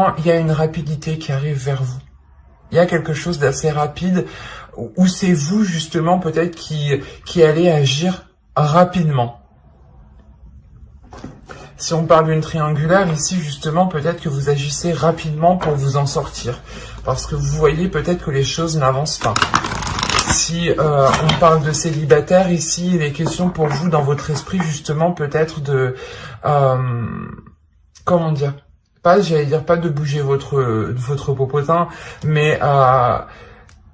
justement, il y a une rapidité qui arrive vers vous. Il y a quelque chose d'assez rapide où c'est vous justement peut-être qui allez agir rapidement. Si on parle d'une triangulaire, ici justement peut-être que vous agissez rapidement pour vous en sortir. Parce que vous voyez peut-être que les choses n'avancent pas. Si on parle de célibataire, ici il est question pour vous dans votre esprit justement peut-être de... comment dire ? J'allais dire pas de bouger votre popotin, mais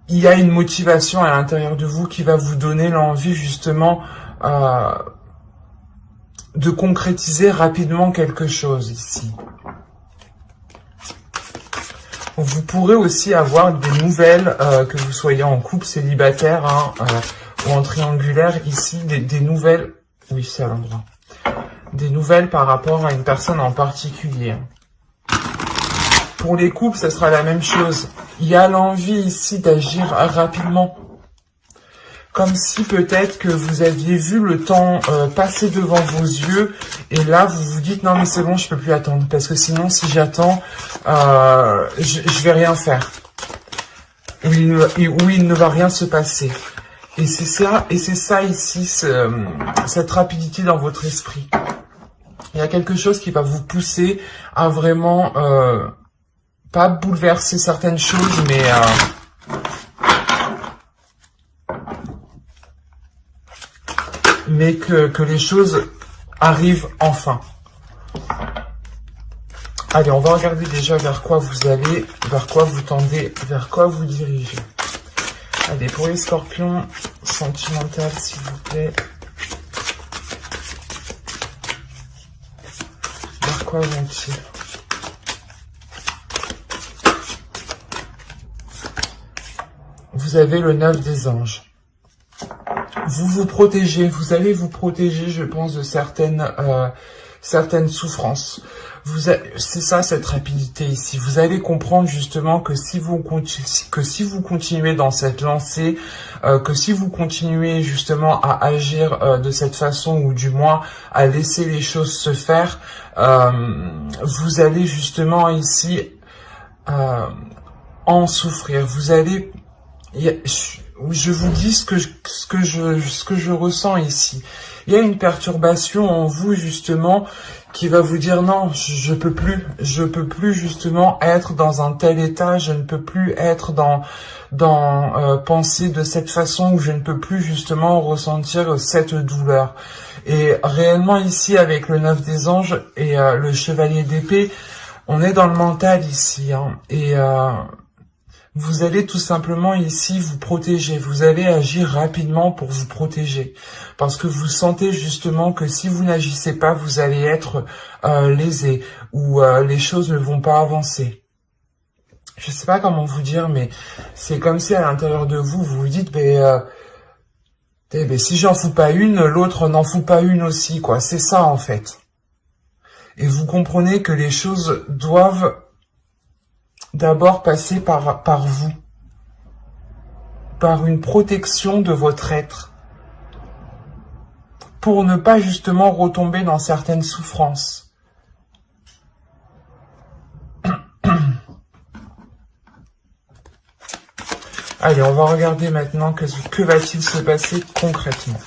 il y a une motivation à l'intérieur de vous qui va vous donner l'envie justement de concrétiser rapidement quelque chose ici. Vous pourrez aussi avoir des nouvelles, que vous soyez en couple, célibataire ou en triangulaire, ici des nouvelles, oui c'est à l'endroit, des nouvelles par rapport à une personne en particulier. Pour les couples, ça sera la même chose. Il y a l'envie ici d'agir rapidement. Comme si peut-être que vous aviez vu le temps passer devant vos yeux et là vous vous dites non mais c'est bon, je peux plus attendre parce que sinon si j'attends, je vais rien faire. Ou il ne va rien se passer. Et c'est ça ici, cette rapidité dans votre esprit. Il y a quelque chose qui va vous pousser à vraiment... pas bouleverser certaines choses, mais que les choses arrivent enfin. Allez, on va regarder déjà vers quoi vous allez, vers quoi vous tendez, vers quoi vous dirigez. Allez, pour les scorpions, sentimental, s'il vous plaît. Vers quoi vont-ils ? Vous avez le 9 des anges. Vous vous protégez, vous allez vous protéger, je pense, de certaines souffrances. C'est ça cette rapidité ici. Vous allez comprendre justement que si vous continuez dans cette lancée, que si vous continuez justement à agir de cette façon ou du moins à laisser les choses se faire, vous allez justement ici en souffrir. Vous allez je vous dis ce que je ressens ici. Il y a une perturbation en vous justement qui va vous dire non, je peux plus justement être dans un tel état, je ne peux plus être dans penser de cette façon, où je ne peux plus justement ressentir cette douleur. Et réellement ici avec le 9 des anges et le chevalier d'épée, on est dans le mental ici, et vous allez tout simplement ici vous protéger, vous allez agir rapidement pour vous protéger. Parce que vous sentez justement que si vous n'agissez pas, vous allez être lésé ou les choses ne vont pas avancer. Je sais pas comment vous dire, mais c'est comme si à l'intérieur de vous, vous vous dites, si j'en fous pas une, l'autre n'en fout pas une aussi, quoi. C'est ça en fait. Et vous comprenez que les choses doivent d'abord passer par vous, par une protection de votre être, pour ne pas justement retomber dans certaines souffrances. Allez, on va regarder maintenant que va-t-il se passer concrètement.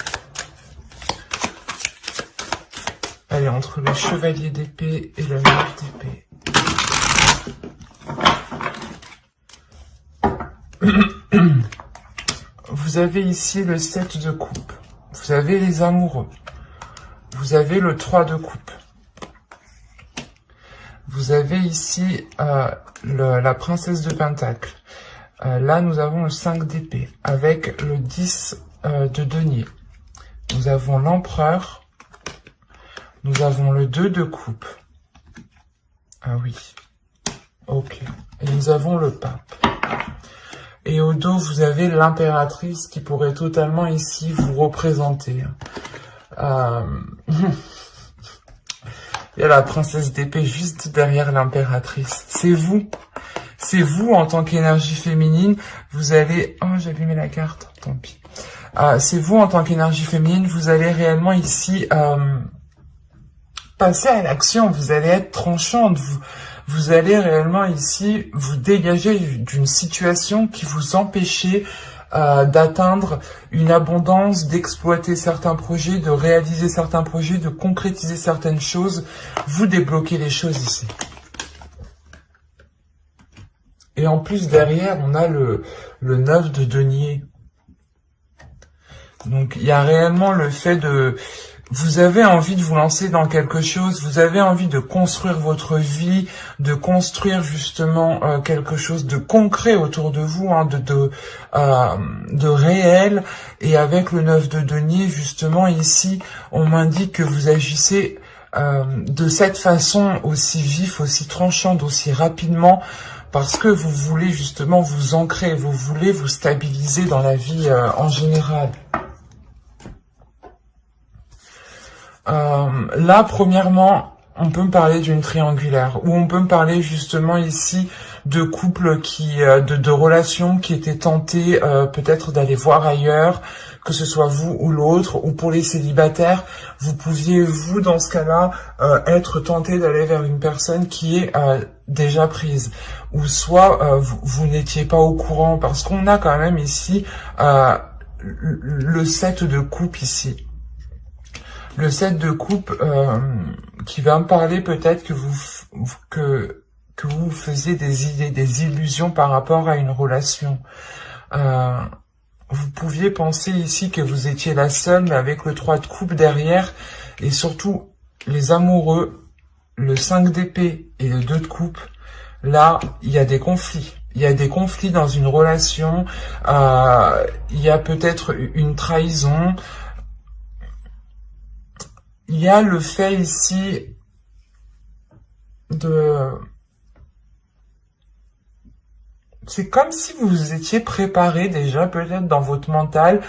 Allez, entre le chevalier d'épée et le 9 d'épée. Vous avez ici le 7 de coupe, vous avez les amoureux, vous avez le 3 de coupe, vous avez ici la princesse de pentacle, là nous avons le 5 d'épée avec le 10 de denier, nous avons l'empereur, nous avons le 2 de coupe, ah oui, ok, et nous avons le pape. Et au dos, vous avez l'impératrice qui pourrait totalement ici vous représenter. Il y a la princesse d'épée juste derrière l'impératrice. C'est vous. C'est vous en tant qu'énergie féminine. Vous allez... Oh, j'ai allumé la carte. Tant pis. C'est vous en tant qu'énergie féminine. Vous allez réellement ici passer à l'action. Vous allez être tranchante. vous allez réellement ici vous dégager d'une situation qui vous empêchait d'atteindre une abondance, d'exploiter certains projets, de réaliser certains projets, de concrétiser certaines choses. Vous débloquez les choses ici. Et en plus, derrière, on a le 9 de denier. Donc, il y a réellement le fait de... Vous avez envie de vous lancer dans quelque chose, vous avez envie de construire votre vie, de construire justement quelque chose de concret autour de vous, hein, de réel. Et avec le 9 de denier, justement, ici, on m'indique que vous agissez de cette façon aussi vif, aussi tranchante, aussi rapidement, parce que vous voulez justement vous ancrer, vous voulez vous stabiliser dans la vie en général. Là, premièrement, on peut me parler d'une triangulaire, ou on peut me parler justement ici de couples qui, de relations qui étaient tentées peut-être d'aller voir ailleurs, que ce soit vous ou l'autre, ou pour les célibataires, vous pouviez, vous, dans ce cas-là, être tenté d'aller vers une personne qui est déjà prise, ou soit vous n'étiez pas au courant, parce qu'on a quand même ici le 7 de coupe ici. Le 7 de coupe qui va me parler peut-être que vous faisiez des idées, des illusions par rapport à une relation. Vous pouviez penser ici que vous étiez la seule, mais avec le 3 de coupe derrière, et surtout les amoureux, le 5 d'épée et le 2 de coupe, là, il y a des conflits. Il y a des conflits dans une relation, il y a peut-être une trahison. Il y a le fait ici de... C'est comme si vous étiez préparé déjà, peut-être dans votre mental,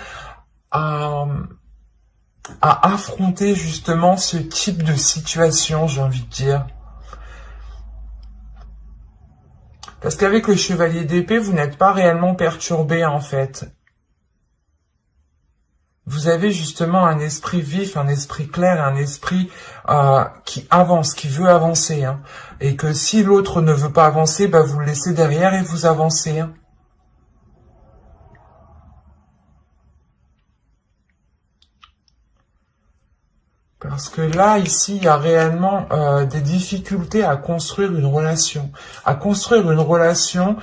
à affronter justement ce type de situation, j'ai envie de dire. Parce qu'avec le chevalier d'épée, vous n'êtes pas réellement perturbé en fait. Vous avez justement un esprit vif, un esprit clair, un esprit qui avance, qui veut avancer. Hein. Et que si l'autre ne veut pas avancer, bah vous le laissez derrière et vous avancez. Hein. Parce que là, ici, il y a réellement des difficultés à construire une relation. À construire une relation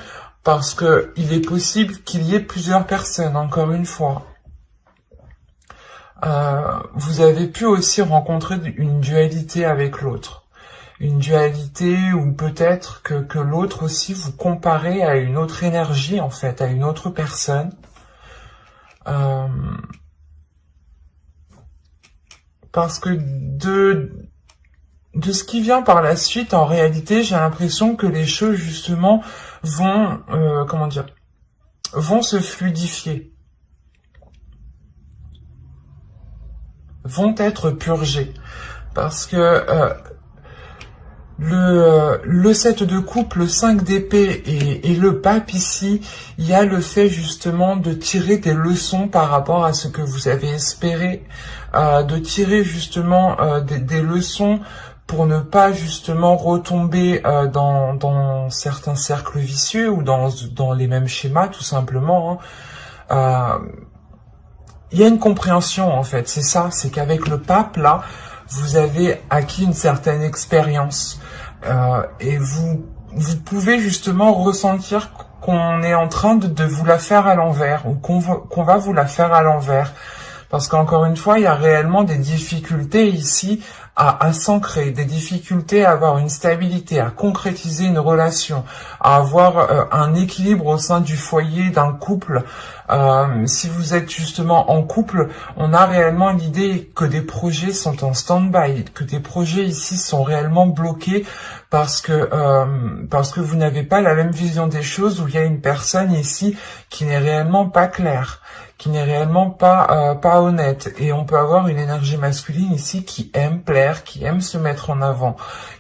parce que il est possible qu'il y ait plusieurs personnes, encore une fois. Vous avez pu aussi rencontrer une dualité avec l'autre. Une dualité où peut-être que l'autre aussi vous comparez à une autre énergie, en fait, à une autre personne. Parce que de ce qui vient par la suite, en réalité, j'ai l'impression que les choses, justement, vont, vont se fluidifier. Vont être purgés. Parce que le 7 de coupe, le 5 d'épée et le pape ici, il y a le fait justement de tirer des leçons par rapport à ce que vous avez espéré, de tirer justement des leçons pour ne pas justement retomber dans certains cercles vicieux ou dans les mêmes schémas tout simplement. Hein. Il y a une compréhension en fait, c'est ça, c'est qu'avec le pape là, vous avez acquis une certaine expérience et vous pouvez justement ressentir qu'on est en train de vous la faire à l'envers ou qu'on va vous la faire à l'envers. Parce qu'encore une fois, il y a réellement des difficultés ici à s'ancrer, des difficultés à avoir une stabilité, à concrétiser une relation, à avoir un équilibre au sein du foyer, d'un couple. Si vous êtes justement en couple, on a réellement l'idée que des projets sont en stand-by, que des projets ici sont réellement bloqués parce que vous n'avez pas la même vision des choses, où il y a une personne ici qui n'est réellement pas claire, qui n'est réellement pas honnête. Et on peut avoir une énergie masculine ici qui aime plaire, qui aime se mettre en avant,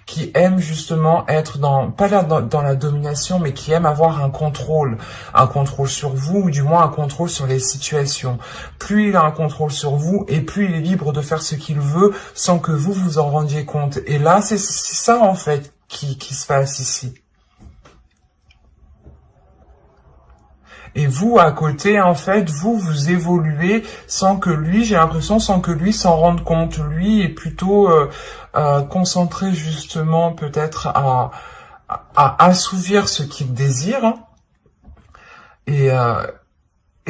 qui aime justement être pas là dans la domination, mais qui aime avoir un contrôle sur vous, ou du moins un contrôle sur les situations. Plus il a un contrôle sur vous, et plus il est libre de faire ce qu'il veut, sans que vous vous en rendiez compte. Et là, c'est ça en fait qui se passe ici. Et vous, à côté, en fait, vous évoluez sans que lui, j'ai l'impression, sans que lui s'en rende compte. Lui est plutôt concentré justement peut-être à assouvir ce qu'il désire. Et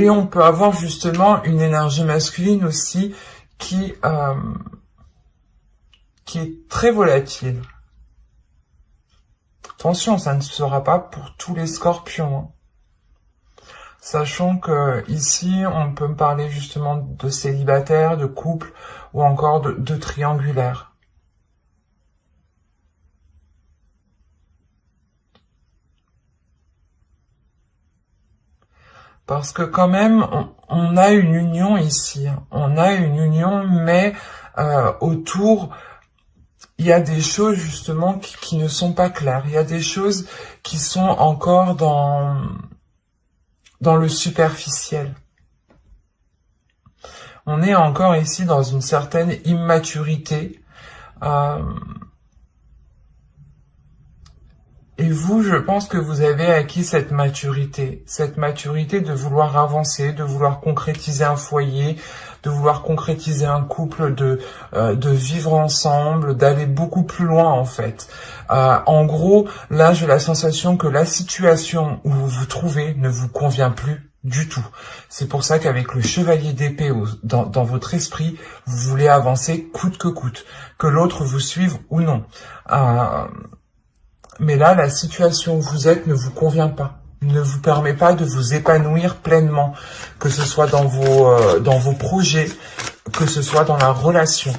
on peut avoir justement une énergie masculine aussi qui est très volatile. Attention, ça ne sera pas pour tous les scorpions, hein. Sachant que ici, on peut me parler justement de célibataire, de couple ou encore de triangulaire. Parce que quand même, on a une union ici. On a une union, mais autour, il y a des choses justement qui ne sont pas claires. Il y a des choses qui sont encore dans le superficiel. On est encore ici dans une certaine immaturité. Et vous, je pense que vous avez acquis cette maturité de vouloir avancer, de vouloir concrétiser un foyer, de vouloir concrétiser un couple, de vivre ensemble, d'aller beaucoup plus loin en fait. En gros, là j'ai la sensation que la situation où vous vous trouvez ne vous convient plus du tout. C'est pour ça qu'avec le chevalier d'épée dans votre esprit, vous voulez avancer coûte que l'autre vous suive ou non. Mais là, la situation où vous êtes ne vous convient pas, ne vous permet pas de vous épanouir pleinement, que ce soit dans vos projets, que ce soit dans la relation.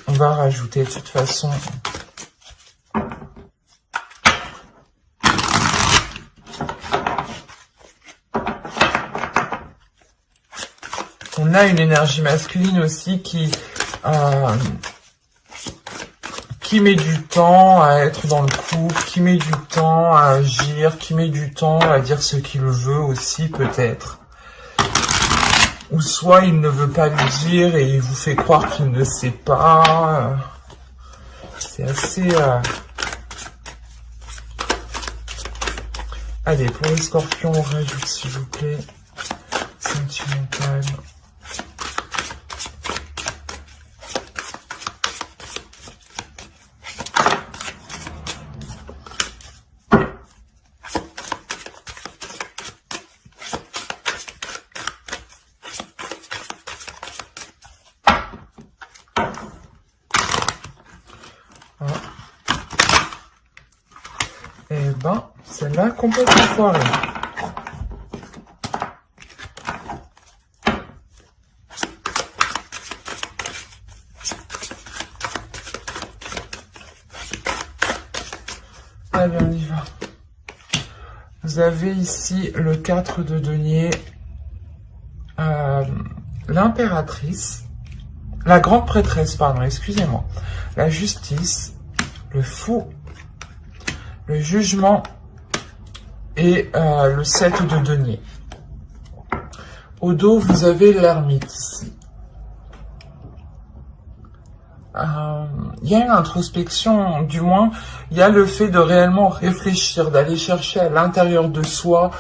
On va rajouter de toute façon. On a une énergie masculine aussi qui met du temps à être dans le couple, qui met du temps à agir, qui met du temps à dire ce qu'il veut aussi peut-être. Ou soit il ne veut pas le dire et il vous fait croire qu'il ne sait pas. C'est assez... Allez, pour les scorpions, on rajoute s'il vous plaît. Sentimental. Eh ben, celle-là complètement foirée. Allez, on y va. Vous avez ici le 4 de denier, l'impératrice, la grande prêtresse, pardon, excusez-moi, la justice, le fou, le jugement et le 7 de denier. Au dos, vous avez l'ermite ici. Il y a une introspection, du moins, il y a le fait de réellement réfléchir, d'aller chercher à l'intérieur de soi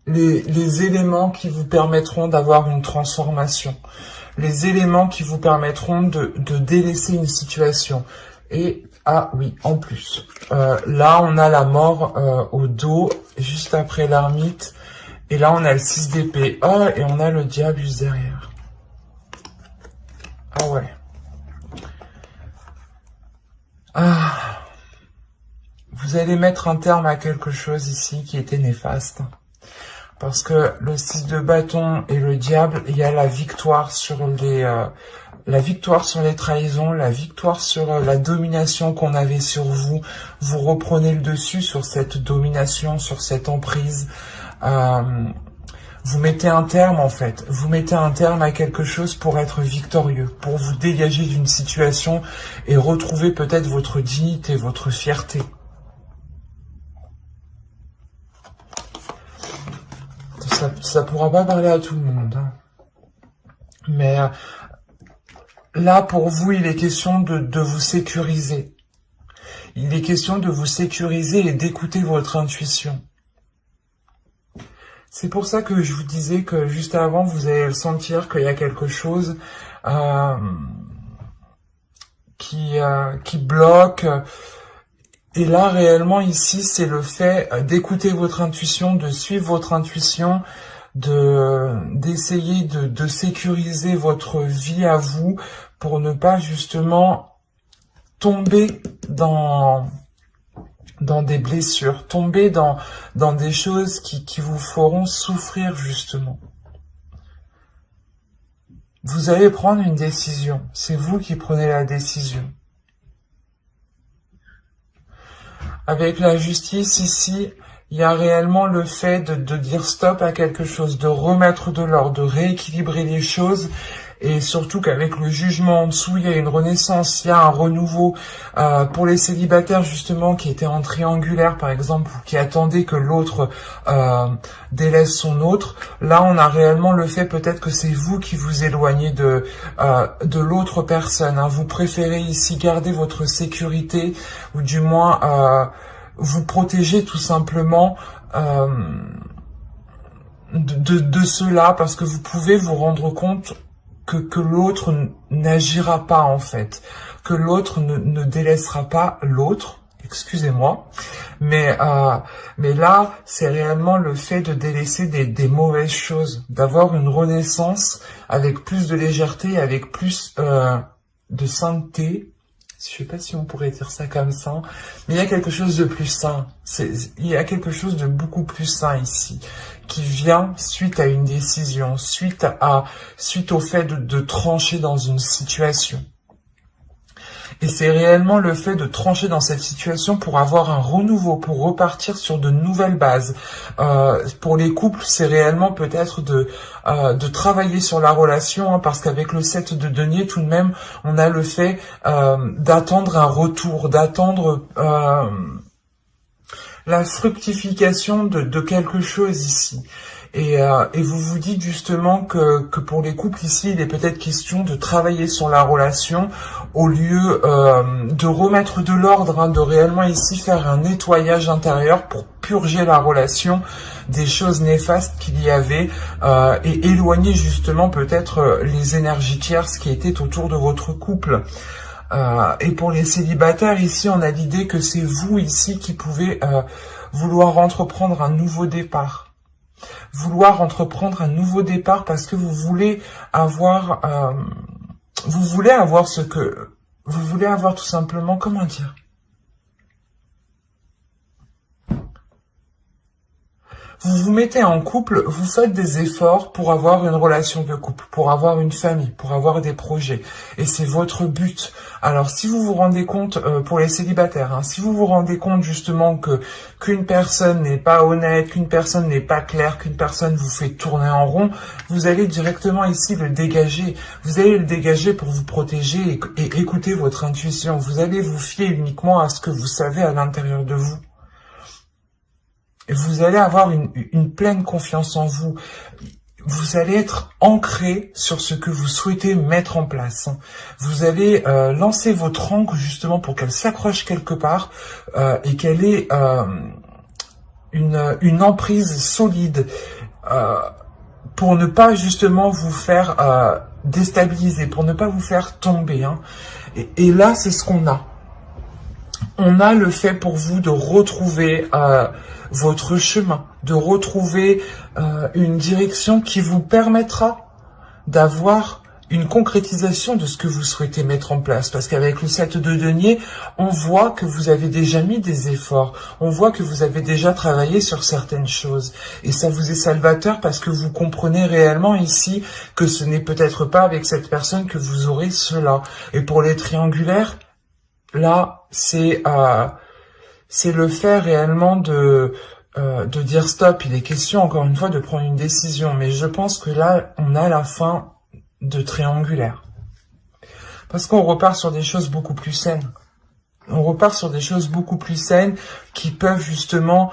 les éléments qui vous permettront d'avoir une transformation, les éléments qui vous permettront de délaisser une situation. Et, ah oui, en plus, là on a la mort au dos, juste après l'ermite, et là on a le 6 d'épée, et on a le diable juste derrière. Ah ouais. Vous allez mettre un terme à quelque chose ici qui était néfaste. Parce que le 6 de bâton et le diable, il y a la victoire sur les trahisons, la victoire sur la domination qu'on avait sur vous. Vous reprenez le dessus sur cette domination, sur cette emprise. Vous mettez un terme en fait, vous mettez un terme à quelque chose pour être victorieux, pour vous dégager d'une situation et retrouver peut-être votre dignité, votre fierté. Ça pourra pas parler à tout le monde, hein. Mais là, pour vous, il est question de vous sécuriser. Il est question de vous sécuriser et d'écouter votre intuition. C'est pour ça que je vous disais que juste avant, vous allez sentir qu'il y a quelque chose qui bloque. Et là, réellement, ici, c'est le fait d'écouter votre intuition, de suivre votre intuition, d'essayer de sécuriser votre vie à vous pour ne pas justement tomber dans des blessures, tomber dans des choses qui vous feront souffrir justement. Vous allez prendre une décision, c'est vous qui prenez la décision. Avec la justice ici, il y a réellement le fait de dire stop à quelque chose, de remettre de l'ordre, de rééquilibrer les choses. Et surtout qu'avec le jugement en dessous, il y a une renaissance, il y a un renouveau. Pour les célibataires justement qui étaient en triangulaire par exemple, ou qui attendaient que l'autre délaisse son autre, là on a réellement le fait peut-être que c'est vous qui vous éloignez de l'autre personne. Hein. Vous préférez ici garder votre sécurité, ou du moins vous protéger tout simplement de cela, parce que vous pouvez vous rendre compte que l'autre n'agira pas en fait, que l'autre ne délaissera pas l'autre, excusez-moi, mais là c'est réellement le fait de délaisser des mauvaises choses, d'avoir une renaissance avec plus de légèreté, avec plus de sainteté. Je sais pas si on pourrait dire ça comme ça, mais il y a quelque chose de plus sain. Il y a quelque chose de beaucoup plus sain ici, qui vient suite à une décision, suite au fait de trancher dans une situation. Et c'est réellement le fait de trancher dans cette situation pour avoir un renouveau, pour repartir sur de nouvelles bases. Pour les couples, c'est réellement peut-être de travailler sur la relation, hein, parce qu'avec le 7 de denier, tout de même, on a le fait d'attendre un retour, d'attendre la fructification de quelque chose ici. Et vous vous dites justement que pour les couples ici, il est peut-être question de travailler sur la relation au lieu de remettre de l'ordre, hein, de réellement ici faire un nettoyage intérieur pour purger la relation des choses néfastes qu'il y avait et éloigner justement peut-être les énergies tierces qui étaient autour de votre couple. Et pour les célibataires ici, on a l'idée que c'est vous ici qui pouvez vouloir entreprendre un nouveau départ. Vouloir entreprendre un nouveau départ parce que vous voulez avoir tout simplement, comment dire, vous vous mettez en couple, vous faites des efforts pour avoir une relation de couple, pour avoir une famille, pour avoir des projets. Et c'est votre but. Alors, si vous vous rendez compte, pour les célibataires, hein, si vous vous rendez compte justement qu'une personne n'est pas honnête, qu'une personne n'est pas claire, qu'une personne vous fait tourner en rond, vous allez directement ici le dégager. Vous allez le dégager pour vous protéger et écouter votre intuition. Vous allez vous fier uniquement à ce que vous savez à l'intérieur de vous. Vous allez avoir une pleine confiance en vous. Vous allez être ancré sur ce que vous souhaitez mettre en place. Vous allez lancer votre ancre justement pour qu'elle s'accroche quelque part et qu'elle ait une emprise solide pour ne pas justement vous faire déstabiliser, pour ne pas vous faire tomber. Hein. Et là, c'est ce qu'on a. On a le fait pour vous de retrouver votre chemin, de retrouver une direction qui vous permettra d'avoir une concrétisation de ce que vous souhaitez mettre en place. Parce qu'avec le 7 de denier, on voit que vous avez déjà mis des efforts, on voit que vous avez déjà travaillé sur certaines choses. Et ça vous est salvateur parce que vous comprenez réellement ici que ce n'est peut-être pas avec cette personne que vous aurez cela. Et pour les triangulaires, là, c'est le fait réellement de dire stop. Il est question, encore une fois, de prendre une décision. Mais je pense que là, on a la fin de triangulaire. Parce qu'on repart sur des choses beaucoup plus saines. On repart sur des choses beaucoup plus saines qui peuvent justement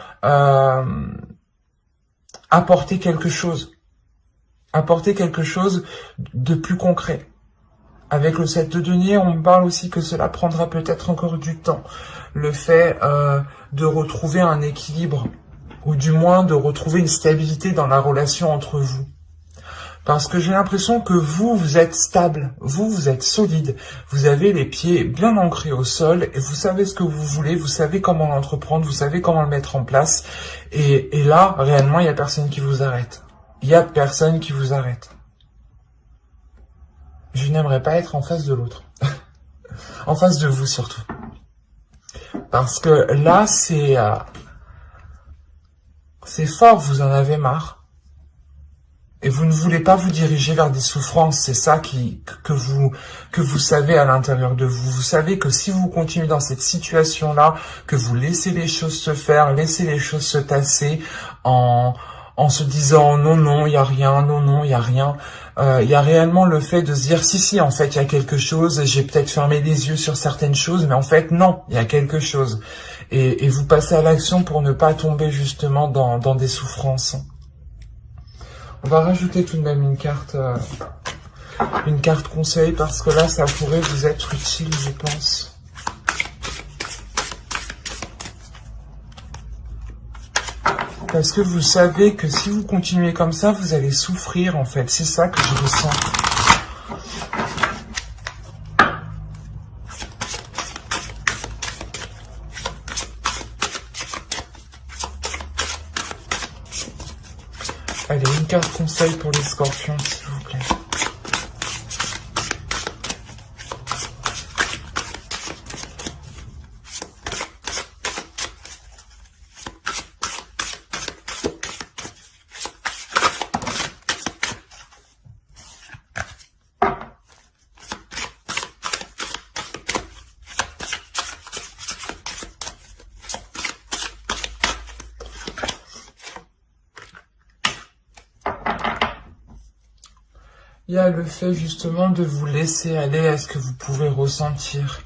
apporter quelque chose. Apporter quelque chose de plus concret. Avec le 7 de denier, on me parle aussi que cela prendra peut-être encore du temps. Le fait de retrouver un équilibre, ou du moins de retrouver une stabilité dans la relation entre vous. Parce que j'ai l'impression que vous êtes stable, vous êtes solide, vous avez les pieds bien ancrés au sol, et vous savez ce que vous voulez, vous savez comment l'entreprendre, vous savez comment le mettre en place, et là, réellement, il n'y a personne qui vous arrête. Il n'y a personne qui vous arrête. Je n'aimerais pas être en face de l'autre. En face de vous surtout. Parce que là, c'est fort, vous en avez marre. Et vous ne voulez pas vous diriger vers des souffrances. C'est ça que vous savez à l'intérieur de vous. Vous savez que si vous continuez dans cette situation-là, que vous laissez les choses se faire, laissez les choses se tasser en se disant non, non, il n'y a rien, non, non, il n'y a rien. Il y a réellement le fait de se dire si, en fait, il y a quelque chose, j'ai peut-être fermé les yeux sur certaines choses, mais en fait, non, il y a quelque chose. Et vous passez à l'action pour ne pas tomber justement dans des souffrances. On va rajouter tout de même une carte conseil, parce que là, ça pourrait vous être utile, je pense. Parce que vous savez que si vous continuez comme ça, vous allez souffrir, en fait. C'est ça que je ressens. Allez, une carte conseil pour les scorpions, s'il vous plaît. Il y a le fait justement de vous laisser aller à ce que vous pouvez ressentir,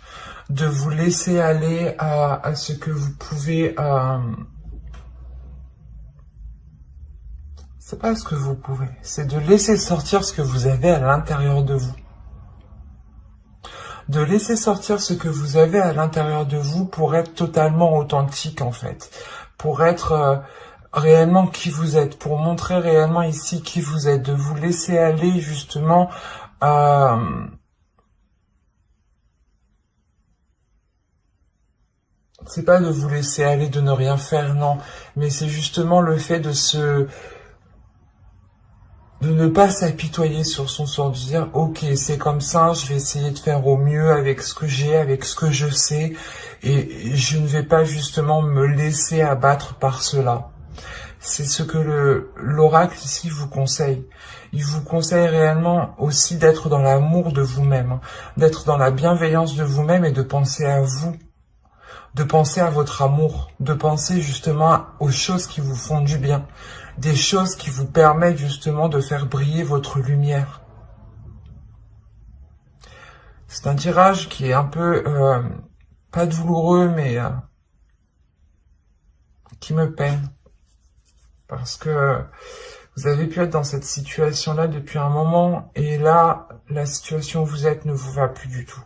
de vous laisser aller à ce que vous pouvez... C'est pas ce que vous pouvez, c'est de laisser sortir ce que vous avez à l'intérieur de vous. De laisser sortir ce que vous avez à l'intérieur de vous pour être totalement authentique en fait, pour être... réellement qui vous êtes, pour montrer réellement ici qui vous êtes, de vous laisser aller justement c'est pas de vous laisser aller, de ne rien faire, non, mais c'est justement le fait de ne pas s'apitoyer sur son sort, de dire ok, c'est comme ça, je vais essayer de faire au mieux avec ce que j'ai, avec ce que je sais, et je ne vais pas justement me laisser abattre par cela. C'est ce que l'oracle ici vous conseille. Il vous conseille réellement aussi d'être dans l'amour de vous-même, d'être dans la bienveillance de vous-même et de penser à vous, de penser à votre amour, de penser justement aux choses qui vous font du bien, des choses qui vous permettent justement de faire briller votre lumière. C'est un tirage qui est un peu, pas douloureux, mais qui me peine. Parce que vous avez pu être dans cette situation-là depuis un moment, et là, la situation où vous êtes ne vous va plus du tout.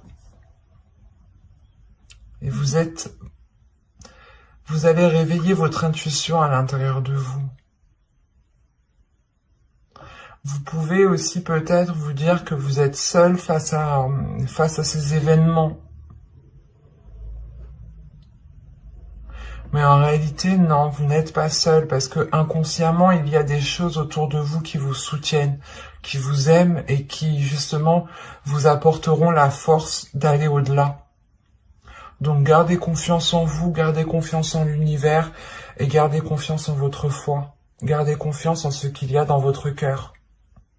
Et vous allez réveiller votre intuition à l'intérieur de vous. Vous pouvez aussi peut-être vous dire que vous êtes seul face à ces événements. Mais en réalité, non, vous n'êtes pas seul, parce que inconsciemment, il y a des choses autour de vous qui vous soutiennent, qui vous aiment et qui, justement, vous apporteront la force d'aller au-delà. Donc, gardez confiance en vous, gardez confiance en l'univers et gardez confiance en votre foi. Gardez confiance en ce qu'il y a dans votre cœur.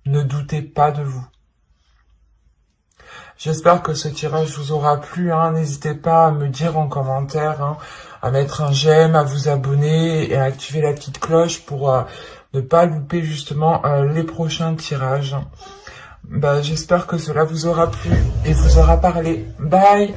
Ne doutez pas de vous. J'espère que ce tirage vous aura plu. N'hésitez pas à me dire en commentaire, à mettre un j'aime, à vous abonner et à activer la petite cloche pour ne pas louper justement les prochains tirages. J'espère que cela vous aura plu et vous aura parlé. Bye!